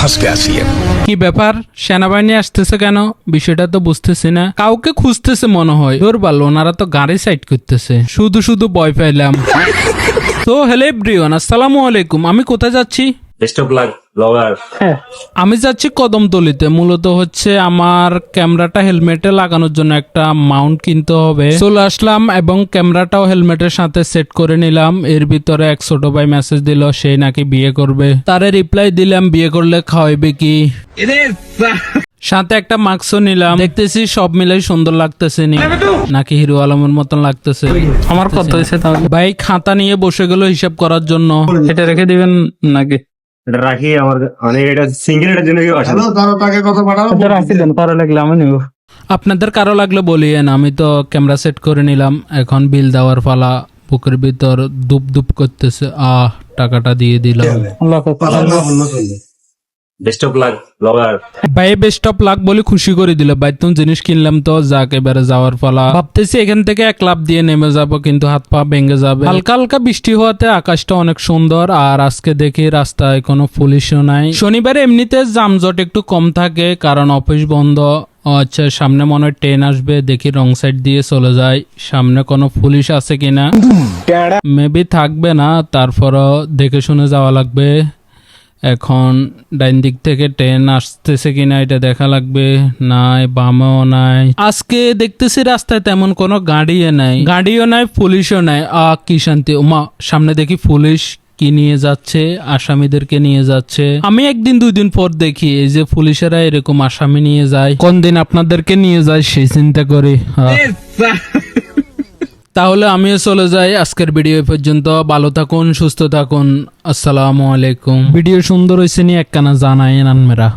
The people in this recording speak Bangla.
फंस गया सीएम। কি ব্যাপার, সেনাবাহিনী আসতেছে কেন? বিষয়টা তো বুঝতেছি না। কাউকে খুঁজতেছে মনে হয়। তোর ভালো, ওনারা তো গাড়ি সাইড করতেছে। শুধু শুধু ভয় পাইলাম। তো হ্যালো এভরিওয়ান, আসসালামু আলাইকুম। আমি কোথায় যাচ্ছি? Best of luck blogger. আমি যাচ্ছি কদমতলিতে। মূলত হচ্ছে আমার ক্যামেরাটা হেলমেটে লাগানোর জন্য একটা মাউন্ট কিনতে হবে। চলে আসলাম এবং ক্যামেরাটাও হেলমেটের সাথে সেট করে নিলাম। এর ভিতরে এক ছোট ভাই মেসেজ দিল, সেই নাকি বিয়ে করবে। তারে রিপ্লাই দিলাম, বিয়ে করলে খাওয়াইবে কি। সাথে একটা মাস্কও নিলাম। দেখতেছি সব মিলাই সুন্দর লাগতেছে নাকি হিরো আলমের মতন লাগতেছে। আমার কত হয়েছে তাহলে? ভাই খাতা নিয়ে বসে গেল হিসাব করার জন্য। এটা রেখে দিবেন নাকি? এটা রাখি আমার অনেক, এটা সিঙ্গেল এটার জন্য কেউ আসে না। এটা রাখি দেন, পরে লাগলে আমি নিব। আপনাদের কারো লাগলে বলিয়েন। আমি তো ক্যামেরা সেট করে নিলাম। এখন বিল দেওয়ার পালা। বুকের ভিতর দুপ দুপ করতেছে। টাকাটা দিয়ে দিলাম। আল্লাহ হাফেজ। Best of luck blogger. ভাই বেস্ট অফ লাক বলে খুশি করে দিল। বাইতুন জিনিস কিনলাম তো, যাক এবারে যাওয়ার পালা। ভাবতেছি এখান থেকে এক লাফ দিয়ে নেমে যাব, কিন্তু হাত পা ভেঙে যাবে। হালকা হালকা বৃষ্টি হওয়াতে আকাশটা অনেক সুন্দর। আর আজকে দেখি রাস্তায় কোনো পুলিশও নাই। শনিবারে এমনিতে যানজট একটু কম থাকে, কারণ অফিস বন্ধ। আচ্ছা, সামনে মনে হয় ট্রেন আসবে। দেখি রং সাইড দিয়ে চলে যায়। সামনে কোনো পুলিশ আছে কিনা, মেবি থাকবে না, তারপরও দেখে শুনে যাওয়া লাগবে। এখন ডাইন দিক থেকে ট্রেন আসতেছে কিনা এটা দেখা লাগবে। নাই, বামেও নাই। আজকে দেখতেছি রাস্তায় তেমন কোনো গাড়িও নাই, পুলিশও নাই। কি শান্তি। ওমা, সামনে দেখি পুলিশ কি নিয়ে যাচ্ছে, আসামিদেরকে নিয়ে যাচ্ছে। আমি একদিন দুই দিন পর দেখি এই যে পুলিশেরা এরকম আসামি নিয়ে যায়। কোন দিন আপনাদেরকে নিয়ে যায় সেই চিন্তা করি। তাহলে আমিও চলে যাই। আজকের ভিডিও পর্যন্ত। ভালো থাকুন, সুস্থ থাকুন। আসসালামু আলাইকুম। ভিডিও সুন্দর হয়েছে নি একখানা জানাই আনমেরা।